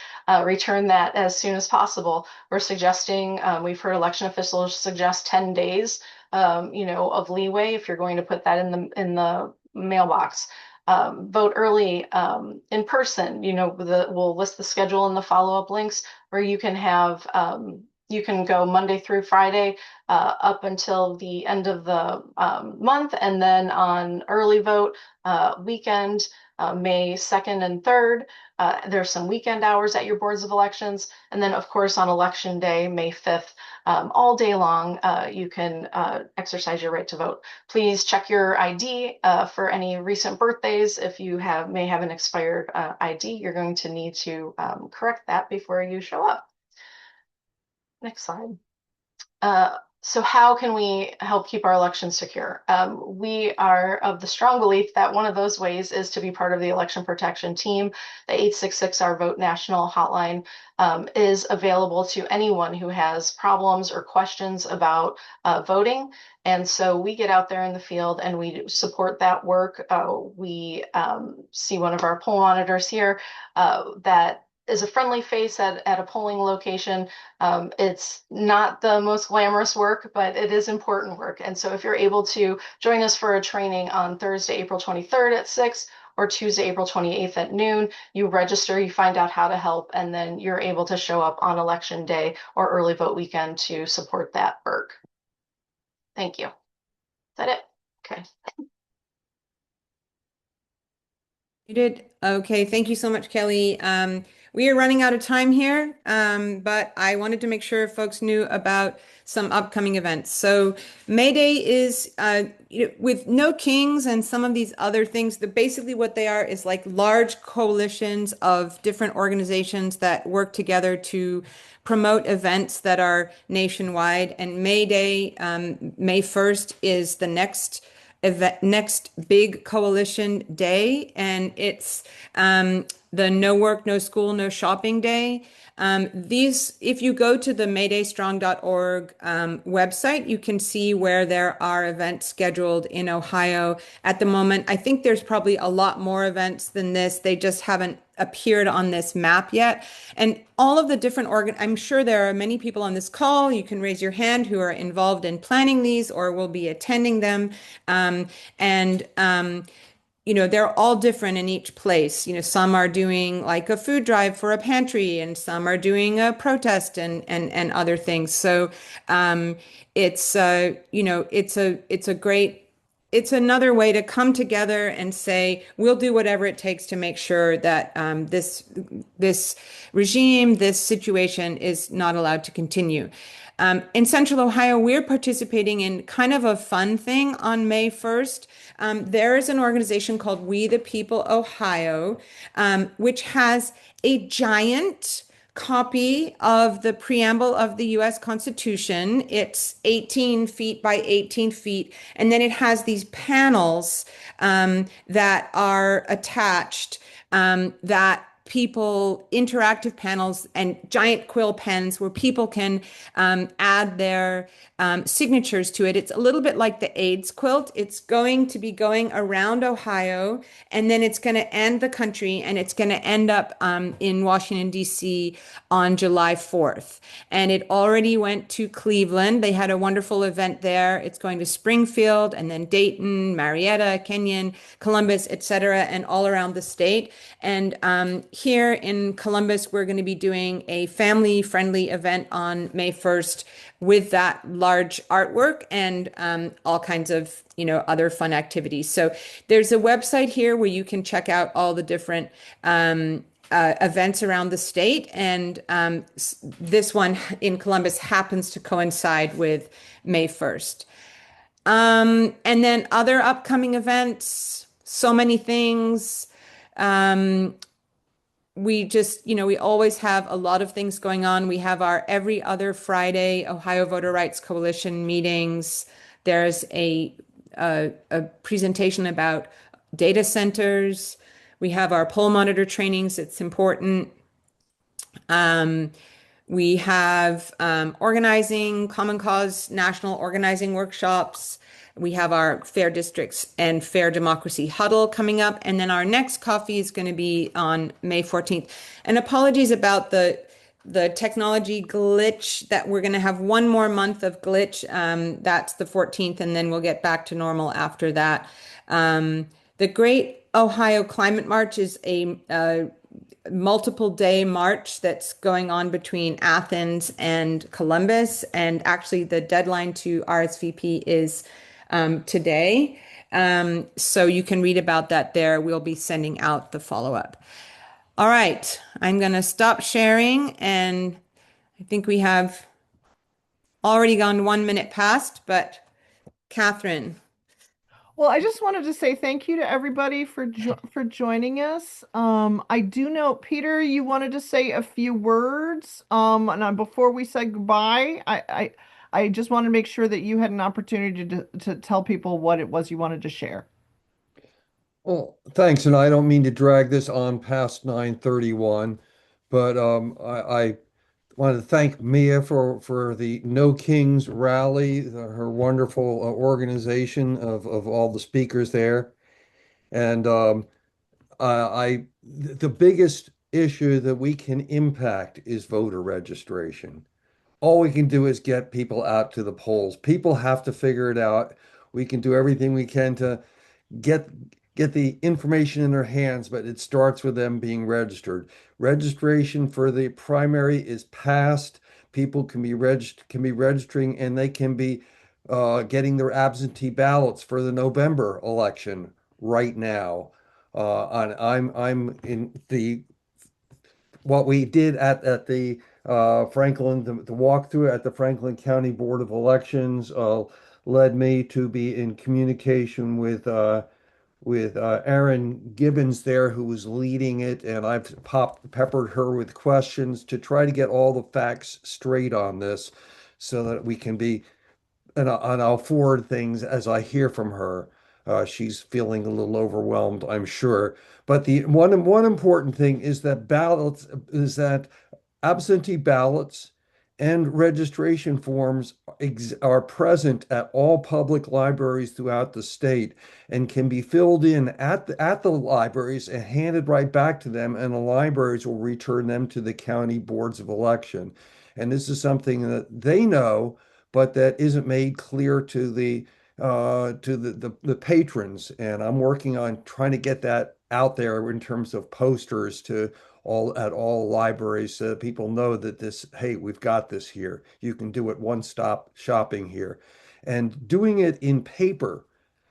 Return that as soon as possible. We're suggesting, we've heard election officials suggest 10 days of leeway if you're going to put that in the mailbox. Vote early in person. We'll list the schedule in the follow-up links where you can have you can go Monday through Friday up until the end of the month, and then on early vote weekend, May 2nd and 3rd. There's some weekend hours at your boards of elections. And then, of course, on Election Day, May 5th, all day long, you can exercise your right to vote. Please check your ID for any recent birthdays. If you may have an expired ID, you're going to need to correct that before you show up. Next slide. So how can we help keep our elections secure? We are of the strong belief that one of those ways is to be part of the election protection team. The 866 Our Vote National Hotline is available to anyone who has problems or questions about voting. And so we get out there in the field and we support that work. We see one of our poll monitors here that is a friendly face at a polling location. It's not the most glamorous work, but it is important work. And so if you're able to join us for a training on Thursday, April 23rd at 6 or Tuesday, April 28th at noon, you register, you find out how to help, and then you're able to show up on election day or early vote weekend to support that work. Thank you. Is that it? Okay. You did. Okay, thank you so much, Kelly. We are running out of time here, but I wanted to make sure folks knew about some upcoming events. So May Day is with No Kings and some of these other things. Basically what they are is like large coalitions of different organizations that work together to promote events that are nationwide. And May Day, May 1st, is the next big coalition day, and it's the No Work, No School, No Shopping Day. If you go to the maydaystrong.org website, you can see where there are events scheduled in Ohio at the moment. I think there's probably a lot more events than this. They just haven't appeared on this map yet. And all of the different I'm sure there are many people on this call. You can raise your hand who are involved in planning these or will be attending them. And they're all different in each place. Some are doing like a food drive for a pantry, and some are doing a protest and other things. So it's another way to come together and say we'll do whatever it takes to make sure that this regime, this situation is not allowed to continue. In Central Ohio, we're participating in kind of a fun thing on May 1st. There is an organization called We the People Ohio, which has a giant copy of the preamble of the US Constitution. It's 18 feet by 18 feet. And then it has these panels that are attached that interactive panels and giant quill pens where people can add their signatures to it. It's a little bit like the AIDS quilt. It's going to be going around Ohio, and then it's going to end the country, and it's going to end up in Washington, D.C. on July 4th. And it already went to Cleveland. They had a wonderful event there. It's going to Springfield and then Dayton, Marietta, Kenyon, Columbus, etc., and all around the state. And here in Columbus, we're going to be doing a family-friendly event on May 1st with that large artwork and all kinds of other fun activities. So there's a website here where you can check out all the different events around the state, and this one in Columbus happens to coincide with May 1st. And then other upcoming events, so many things. We always have a lot of things going on. We have our every other Friday Ohio Voter Rights Coalition meetings. There's a presentation about data centers. We have our poll monitor trainings. It's important. We have organizing, Common Cause national organizing workshops. We have our Fair Districts and Fair Democracy Huddle coming up. And then our next coffee is going to be on May 14th. And apologies about the technology glitch that we're going to have one more month of glitch. That's the 14th, and then we'll get back to normal after that. The Great Ohio Climate March is a multiple day march that's going on between Athens and Columbus. And actually, the deadline to RSVP is today. So you can read about that there. We'll be sending out the follow-up. All right, I'm going to stop sharing, and I think we have already gone 1 minute past, but Catherine. Well, I just wanted to say thank you to everybody for joining us. I do know, Peter, you wanted to say a few words. And before we say goodbye, I just wanted to make sure that you had an opportunity to tell people what it was you wanted to share. Well, thanks, and I don't mean to drag this on past 9:31, but I want to thank Mia for the No Kings rally, her wonderful organization of all the speakers there, and the biggest issue that we can impact is voter registration. All we can do is get people out to the polls. People have to figure it out. We can do everything we can to get get the information in their hands, but it starts with them being registered. Registration for the primary is passed. People can be registering, and they can be getting their absentee ballots for the November election right now. I'm in the what we did at the Franklin, the walkthrough at the Franklin County Board of Elections led me to be in communication with Aaron Gibbons there, who was leading it, and I've peppered her with questions to try to get all the facts straight on this, so that we can be, and I'll forward things as I hear from her. She's feeling a little overwhelmed, I'm sure. But the one important thing is that absentee ballots and registration forms are present at all public libraries throughout the state and can be filled in at the libraries and handed right back to them, and the libraries will return them to the county boards of election. And this is something that they know, but that isn't made clear to the patrons. And I'm working on trying to get that out there in terms of posters to all libraries, so that people know that this, hey, we've got this here. You can do it one-stop shopping here. And doing it in paper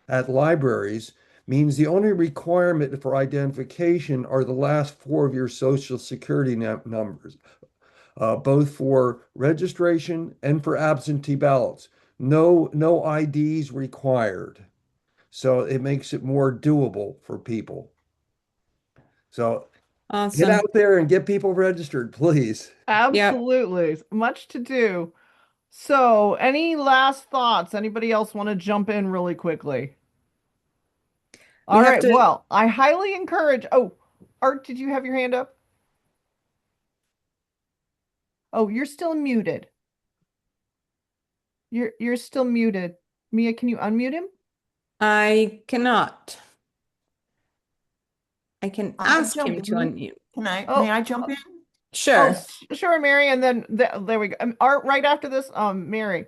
at libraries means the only requirement for identification are the last four of your social security numbers, both for registration and for absentee ballots. No IDs required. So it makes it more doable for people. So get Awesome. out there and get people registered, please. Yep. Absolutely. Much to do. So, any last thoughts? Anybody else want to jump in really quickly? We All have right. to, Well, I highly encourage. Oh, Art, did you have your hand up? Oh, you're still muted. You're still muted. Mia, can you unmute him? I cannot. I can I can ask jump him to in. unmute. May Oh, I jump in? oh, Sure. sure, Mary, and then there we go. Art, right after this, Mary.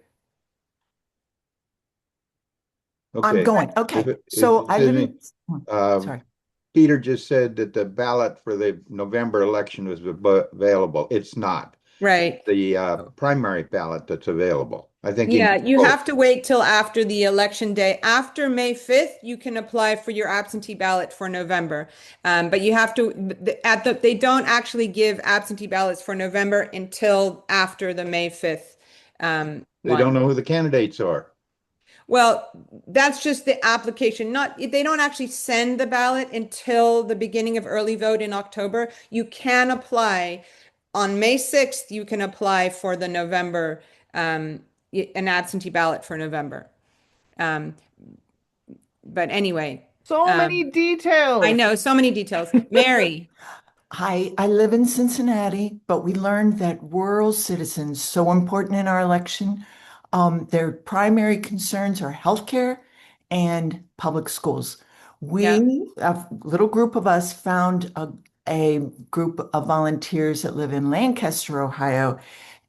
I'm Okay, going. if Okay. it, So I excuse live me, in, um, sorry. Peter just said that the ballot for the November election was available. It's not. Right. The primary ballot that's available. I think you Yeah, need you both. have to wait till after the election day. After May 5th, you can apply for your absentee ballot for November. But you have to they don't actually give absentee ballots for November until after the May 5th They don't one. know who the candidates are. Well, that's just the application. Not they don't actually send the ballot until the beginning of early vote in October. You can apply on May 6th, you can apply for the November um, an absentee ballot for November. Um, but anyway, So many um, I details. know so many details. Mary, I live in Cincinnati, but we learned that rural citizens, so important in our election, their primary concerns are healthcare and public schools. yeah, We, a little group of us, found a group of volunteers that live in Lancaster, Ohio,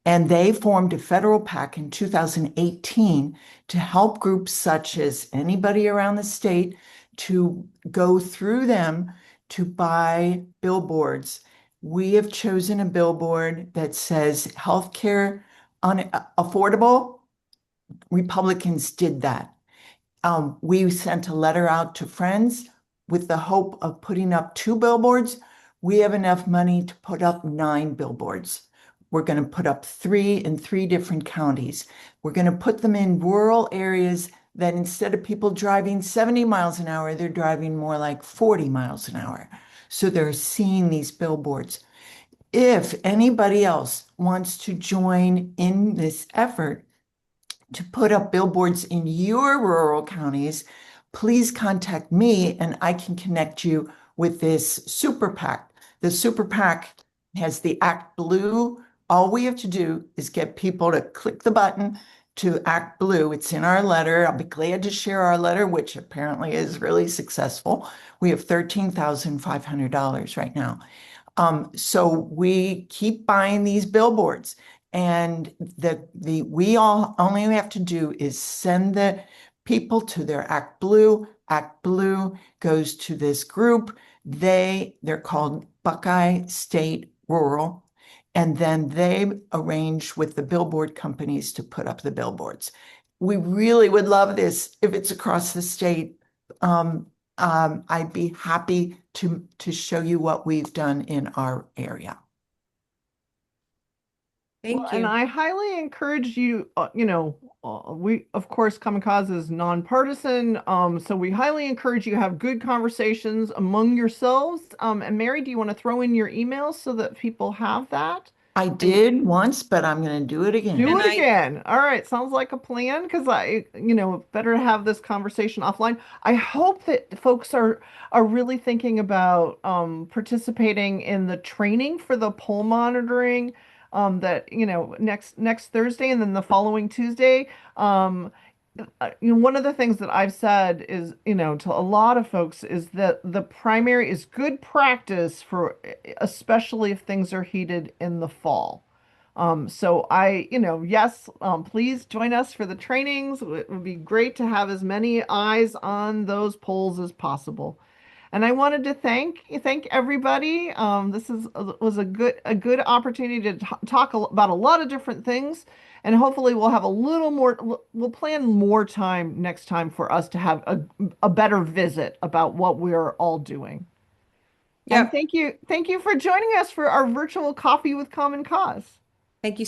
and they formed a federal PAC in 2018 to help groups such as anybody around the state to go through them to buy billboards. We have chosen a billboard that says healthcare affordable. Republicans did that. We sent a letter out to friends with the hope of putting up two billboards. We have enough money to put up 9 billboards. We're going to put up three in 3 different counties. We're going to put them in rural areas that instead of people driving 70 miles an hour, they're driving more like 40 miles an hour. So they're seeing these billboards. If anybody else wants to join in this effort, to put up billboards in your rural counties, please contact me and I can connect you with this super PAC. The super PAC has the Act Blue. All we have to do is get people to click the button to Act Blue. It's in our letter. I'll be glad to share our letter, which apparently is really successful. We have $13,500 right now. So we keep buying these billboards, and we all only have to do is send the people to their Act Blue. Act Blue goes to this group. They're called Buckeye State Rural, and then they arrange with the billboard companies to put up the billboards. We really would love this if it's across the state. I'd be happy to show you what we've done in our area. Well, Thank and you. I highly encourage you, we, of course, Kamikaze is nonpartisan, so we highly encourage you to have good conversations among yourselves. And Mary, do you want to throw in your email so that people have that? I And did once, but I'm going to do it Do again. and it I again. All right, sounds like a plan because better to have this conversation offline. I hope that folks are really thinking about participating in the training for the poll monitoring that next Thursday and then the following Tuesday. One of the things that I've said is, to a lot of folks is that the primary is good practice for, especially if things are heated in the fall. So yes, please join us for the trainings. It would be great to have as many eyes on those polls as possible. And I wanted to thank everybody. Was a good opportunity to talk about a lot of different things, and hopefully we'll have a little more. We'll plan more time next time for us to have a better visit about what we're all doing. And Yep. thank you for joining us for our virtual coffee with Common Cause. Thank you